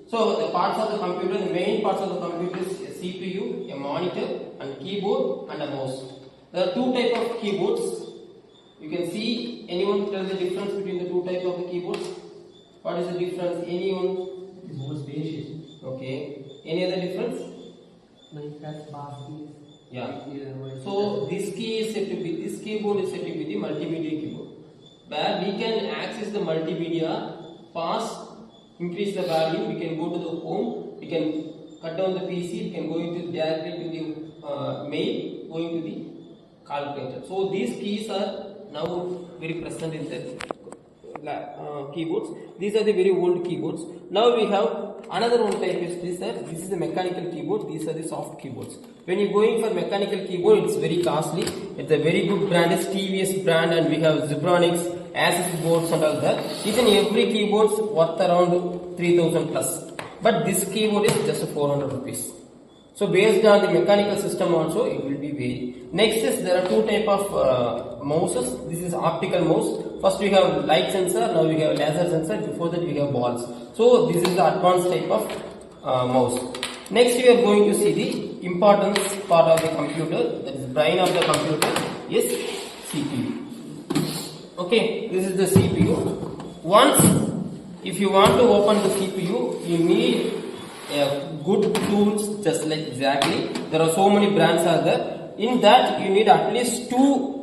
So the parts of the computer, the main parts of the computer is a CPU, a monitor, and keyboard and a mouse. There are two types of keyboards. You can see, anyone tell the difference between the two types of the keyboards? What is the difference? Anyone? It is more spacious. Okay. Any other difference? Like that's fast keys. Yeah. So this key is said to be, this keyboard is said to be the multimedia keyboard, where we can access the multimedia, pass, increase the value, we can go to the home, we can cut down the PC, we can go into directly to the mail, going to the calculator. So these keys are now very present in the keyboards. These are the very old keyboards. Now we have another one type is this, sir. This is the mechanical keyboard. These are the soft keyboards. When you going for mechanical keyboard, it's very costly. It's a very good brand, it's TVS brand, and we have Zebronics, Asus boards and all that. Each and every keyboard is worth around 3000 plus. But this keyboard is just 400 rupees. So based on the mechanical system also, it will be vary. Next is, there are two type of mouses. This is optical mouse. First we have light sensor, now we have laser sensor, before that we have balls. So this is the advanced type of mouse. Next we are going to see the importance part of the computer, that is brain of the computer is CPU. Okay, this is the CPU. Once, if you want to open the CPU, you need good tools, just like exactly. There are so many brands are there. In that, you need at least two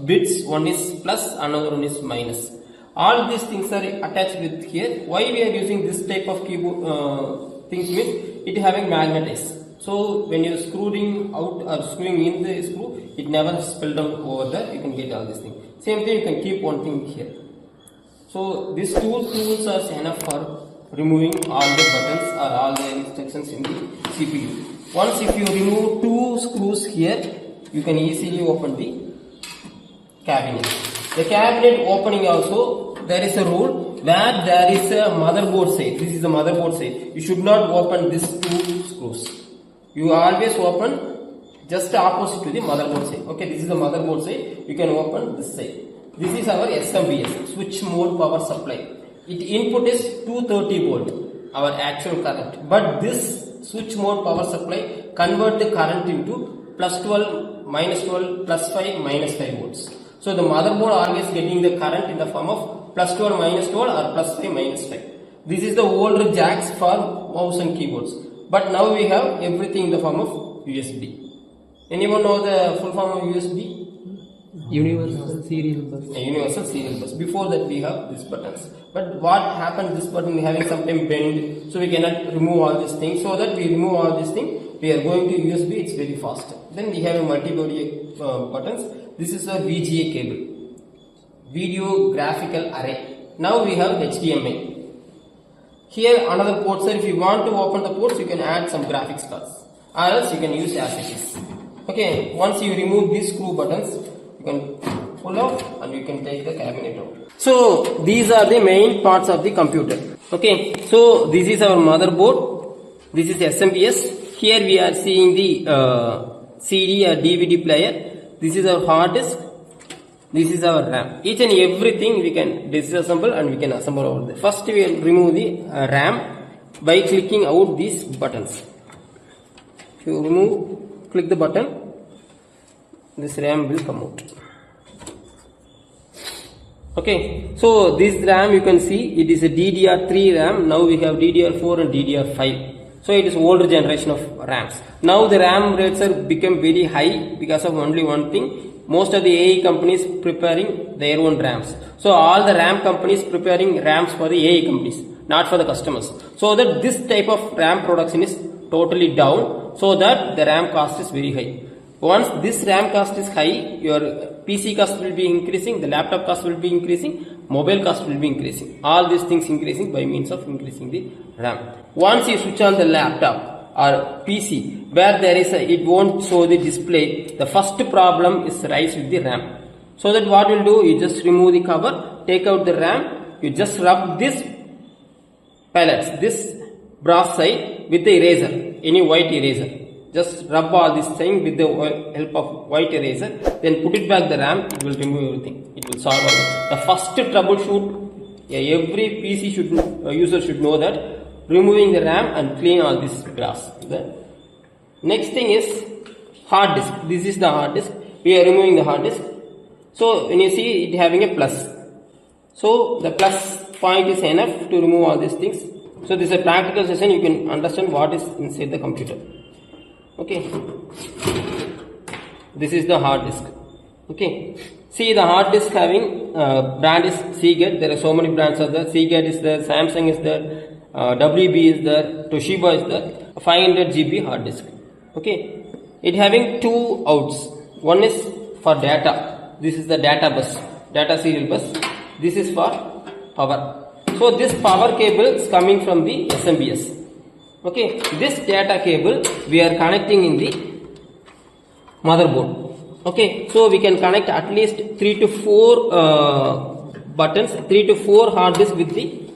bits. One is plus, another one is minus. All these things are attached with here. Why we are using this type of keyboard things means it having magnetics. So when you are screwing out or screwing in the screw, it never spill down over there. You can get all these things. Same thing, you can keep one thing here. So these two tools are enough for removing all the buttons or all the instructions in the CPU. Once if you remove two screws here, you can easily open the cabinet. The cabinet opening also, there is a rule where there is a motherboard side. This is the motherboard side. You should not open these two screws. You always open just opposite to the motherboard side. Okay, this is the motherboard side. You can open this side. This is our SMPS, switch mode power supply. Its input is 230 volt, our actual current. But this switch mode power supply convert the current into plus 12, minus 12, plus 5, minus 5 volts. So the motherboard always getting the current in the form of plus 12, minus 12 or plus 5, minus 5. This is the older jacks for mouse and keyboards. But now we have everything in the form of USB. Anyone know the full form of USB? Universal serial bus. Universal serial bus. Before that we have these buttons. But what happened, this button having sometimes bend, so we cannot remove all these things. So that we remove all these things, we are going to USB, it's very fast. Then we have a multi-body buttons. This is a VGA cable, video graphical array. Now we have HDMI. Here another port, sir. If you want to open the ports, you can add some graphics cards, or else you can use as it is. Okay, once you remove these screw buttons, you can pull out and you can take the cabinet out. So these are the main parts of the computer. Okay, so this is our motherboard. This is SMPS. Here we are seeing the CD or DVD player. This is our hard disk. This is our RAM. Each and everything we can disassemble and we can assemble over there. First we will remove the RAM by clicking out these buttons. If you remove, click the button, this RAM will come out. Okay, so this RAM you can see it is a DDR3 RAM. Now we have DDR4 and DDR5. So it is older generation of RAMs. Now the RAM rates are become very high because of only one thing. Most of the AI companies preparing their own RAMs. So all the RAM companies preparing RAMs for the AI companies, not for the customers. So that this type of RAM production is totally down. So that the RAM cost is very high. Once this RAM cost is high, your PC cost will be increasing, the laptop cost will be increasing, mobile cost will be increasing. All these things increasing by means of increasing the RAM. Once you switch on the laptop or PC, where there is it won't show the display, the first problem is rise with the RAM. So that what will do, you just remove the cover, take out the RAM, you just rub this pellets, this brass side with the eraser, any white eraser. Just rub all this thing with the help of white eraser, then put it back the RAM, it will remove everything. It will solve all. The first troubleshoot, every PC user should know that removing the RAM and clean all this grass. The next thing is hard disk. This is the hard disk. We are removing the hard disk. So when you see it having a plus, so the plus point is enough to remove all these things. So this is a practical session. You can understand what is inside the computer. Okay. This is the hard disk. Okay. See, the hard disk having brand is Seagate. There are so many brands are there. Seagate is there, Samsung is there, WB is there, Toshiba is there. 500 GB hard disk. Okay. It having two outs. One is for data. This is the data bus, data serial bus. This is for power. So this power cable is coming from the SMBS. Okay. This data cable we are connecting in the motherboard. Okay, so we can connect at least 3 to 4 buttons, 3 to 4 hard disks with the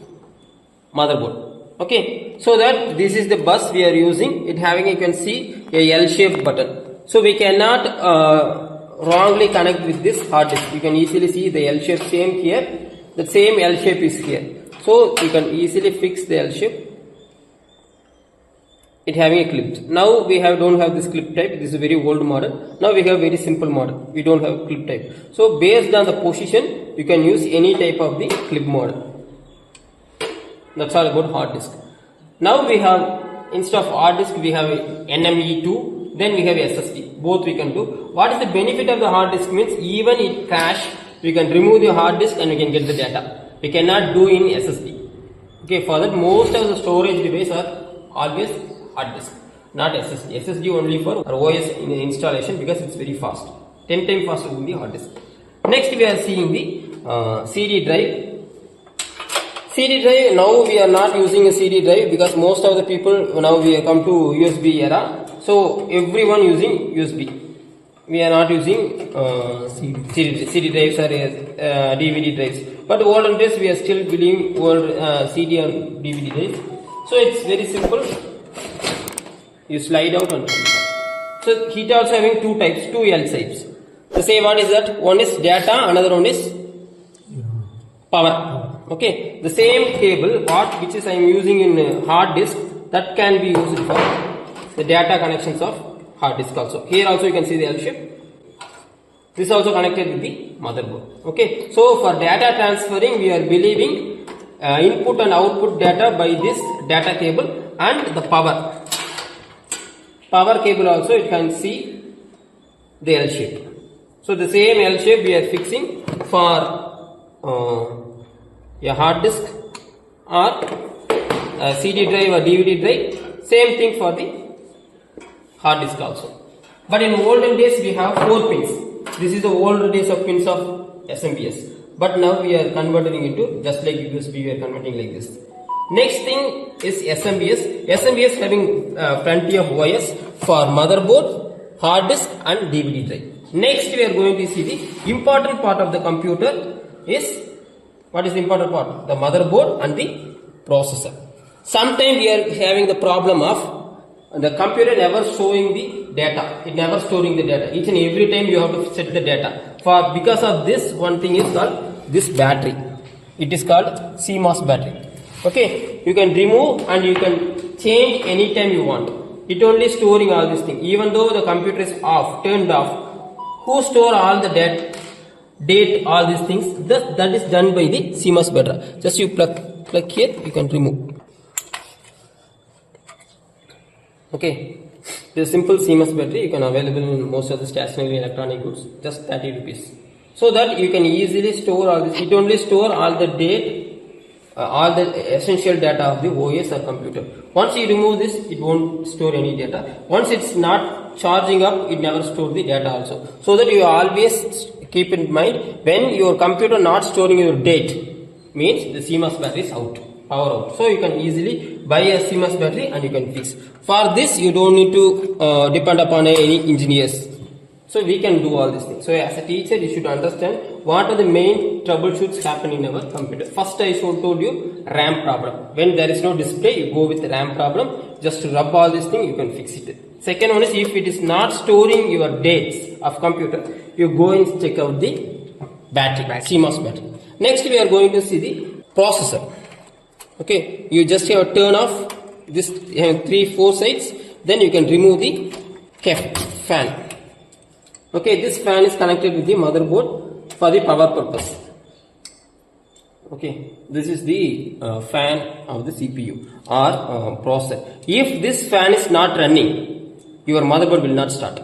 motherboard. Okay, so that this is the bus we are using. It having, you can see, a L-shaped button. So we cannot wrongly connect with this hard disk. You can easily see the L-shape same here. The same L-shape is here. So you can easily fix the L-shape. It having a clip. Now we don't have this clip type. This is a very old model. Now we have very simple model. We don't have clip type. So based on the position, you can use any type of the clip model. That's all about hard disk. Now we have, instead of hard disk, we have NME2. Then we have SSD. Both we can do. What is the benefit of the hard disk means even it crash, we can remove the hard disk and we can get the data. We cannot do in SSD. Okay, for that most of the storage devices are always hard disk, not SSD. SSD only for OS installation because it's very fast, 10 times faster than the hard disk. Next we are seeing the CD drive. CD drive, now we are not using a CD drive because most of the people, now we have come to USB era. So everyone using USB. We are not using CD drives or DVD drives. But olden days we are still building old CD and DVD drives. So it's very simple. You slide out and come. So it also having two types, two L shapes. The same one is that one is data, another one is power. Okay. The same cable, which is I am using in hard disk, that can be used for the data connections of hard disk also. Here also you can see the L shape. This is also connected with the motherboard. Okay. So for data transferring, we are believing input and output data by this data cable and the power. Power cable also it can see the L shape. So the same L shape we are fixing for a hard disk or a CD drive or DVD drive. Same thing for the hard disk also. But in olden days we have 4 pins. This is the older days of pins of SMBS. But now we are converting into just like USB we are converting like this. Next thing is SMBS. SMBS having plenty of OS for motherboard, hard disk and DVD drive. Next we are going to see the important part of the computer is, what is the important part? The motherboard and the processor. Sometimes we are having the problem of the computer never showing the data. It never storing the data. Each and every time you have to set the data. Because of this, one thing is called this battery. It is called CMOS battery. Okay, you can remove and you can change anytime you want. It only storing all these things. Even though the computer is off, turned off, who store all the date, all these things, that is done by the CMOS battery. Just you plug here, you can remove. Okay, this is simple CMOS battery. You can available in most of the stationary electronic goods, just 30 rupees. So that you can easily store all this. It only store all the date, all the essential data of the OS or computer. Once you remove this, it won't store any data. Once it's not charging up, it never store the data also. So that you always keep in mind, when your computer not storing your date, means the CMOS battery is out, power out. So you can easily buy a CMOS battery and you can fix. For this, you don't need to depend upon any engineers. So we can do all these things. So as a teacher, you should understand what are the main troubleshoots happen in our computer. First, I told you RAM problem. When there is no display, you go with the RAM problem. Just to rub all these things, you can fix it. Second one is if it is not storing your dates of computer, you go and check out the battery, CMOS battery. Next, we are going to see the processor. Okay, you just have turn off this 3-4 sides, then you can remove the fan. Okay, this fan is connected with the motherboard for the power purpose. Okay, this is the fan of the CPU or processor. If this fan is not running, your motherboard will not start.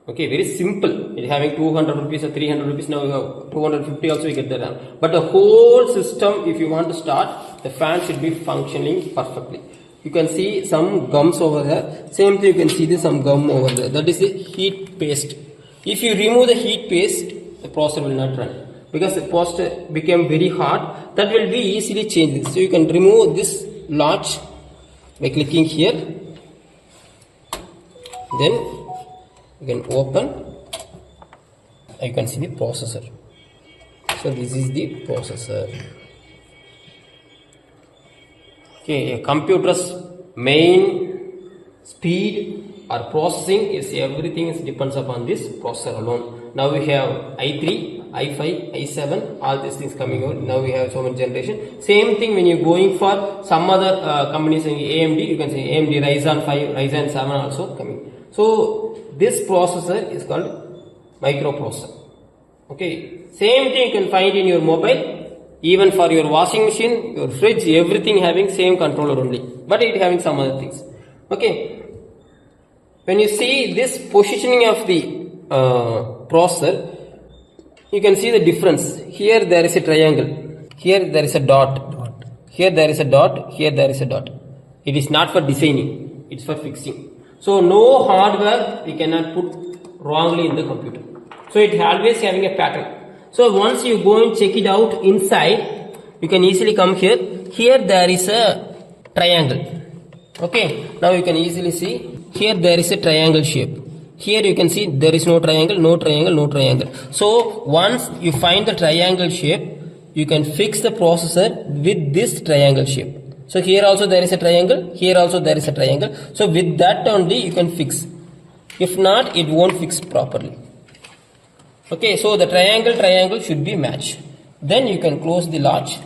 Okay, very simple. It having 200 rupees or 300 rupees, now you have 250 also you get the RAM. But the whole system, if you want to start, the fan should be functioning perfectly. You can see some gums over there. Same thing, you can see some gum over there. That is the heat paste. If you remove the heat paste, the processor will not run. Because the processor became very hot, that will be easily changed. So you can remove this latch by clicking here. Then you can open. You can see the processor. So this is the processor. Okay, a computer's main speed or processing is everything depends upon this processor alone. Now we have i3, i5, i7, all these things coming out. Now we have so many generation. Same thing when you're going for some other companies in AMD, you can say AMD Ryzen 5, Ryzen 7 also coming. So this processor is called microprocessor. Okay, same thing you can find in your mobile. Even for your washing machine, your fridge, everything having same controller only, but it having some other things. Okay, when you see this positioning of the processor, you can see the difference. Here there is a triangle, here there is a dot, here there is a dot, here there is a dot. It is not for designing, it's for fixing. So no hardware we cannot put wrongly in the computer. So it always having a pattern. So once you go and check it out inside, you can easily come here. Here there is a triangle. Okay, now you can easily see here there is a triangle shape. Here you can see there is no triangle, no triangle, no triangle. So once you find the triangle shape, you can fix the processor with this triangle shape. So here also there is a triangle, here also there is a triangle. So with that only you can fix. If not, it won't fix properly. Okay, so the triangle should be matched. Then you can close the latch.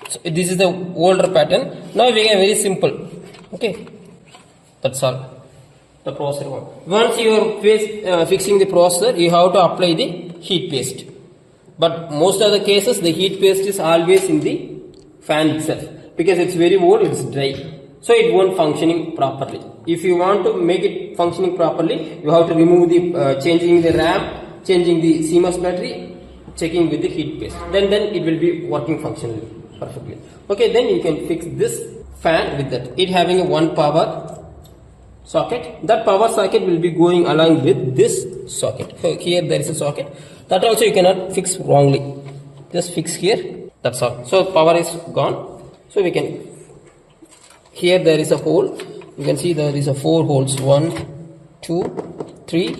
So this is the older pattern. Now we are very simple. Okay, that's all. The processor one. Once you are fixing the processor, you have to apply the heat paste. But most of the cases, the heat paste is always in the fan itself because it's very old, it's dry. So it won't functioning properly. If you want to make it functioning properly, you have to remove the changing the RAM, changing the CMOS battery, checking with the heat paste. Then it will be working functionally perfectly. Okay, then you can fix this fan with that. It having a one power socket. That power socket will be going along with this socket. So here there is a socket. That also you cannot fix wrongly. Just fix here. That's all. So power is gone. So we can. Here there is a hole. You can see there is a 4 holes. 1, 2, 3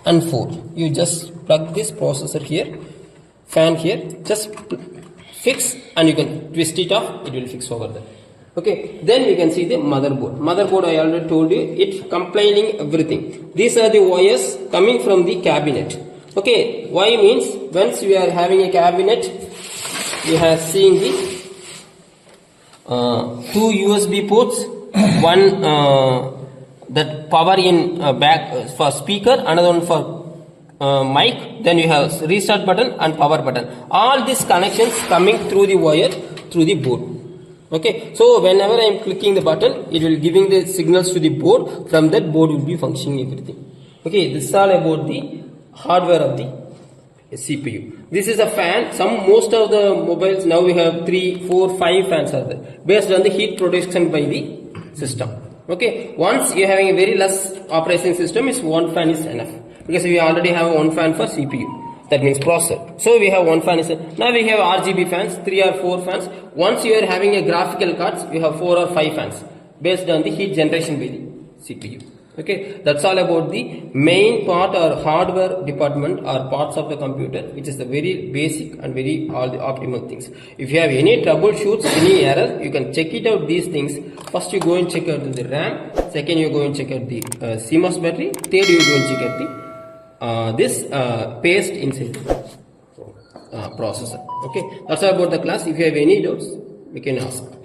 and 4. You just plug this processor here, fan here, just fix and you can twist it off, it will fix over there. Okay, then you can see the motherboard. Motherboard I already told you, it's complaining everything. These are the wires coming from the cabinet. Okay, why means once we are having a cabinet, we have seen the 2 USB ports, one that power in back for speaker, another one for mic, then you have restart button and power button. All these connections coming through the wire through the board. Okay, so whenever I am clicking the button, it will giving the signals to the board. From that board will be functioning everything. Okay, this is all about the hardware of the CPU. This is a fan. Most of the mobiles now we have 3, 4, 5 fans are there based on the heat production by the system. Okay, once you are having a very less operating system, is one fan is enough because we already have one fan for CPU. That means processor. So we have one fan is enough. Now we have RGB fans, 3 or 4 fans. Once you are having a graphical cards, you have 4 or 5 fans based on the heat generation by the CPU. Okay, that's all about the main part or hardware department or parts of the computer, which is the very basic and very all the optimal things. If you have any troubleshoots, any error, you can check it out these things. First you go and check out the RAM. Second you go and check out the CMOS battery. Third you go and check out the this paste inside processor. Okay, that's all about the class. If you have any doubts, you can ask.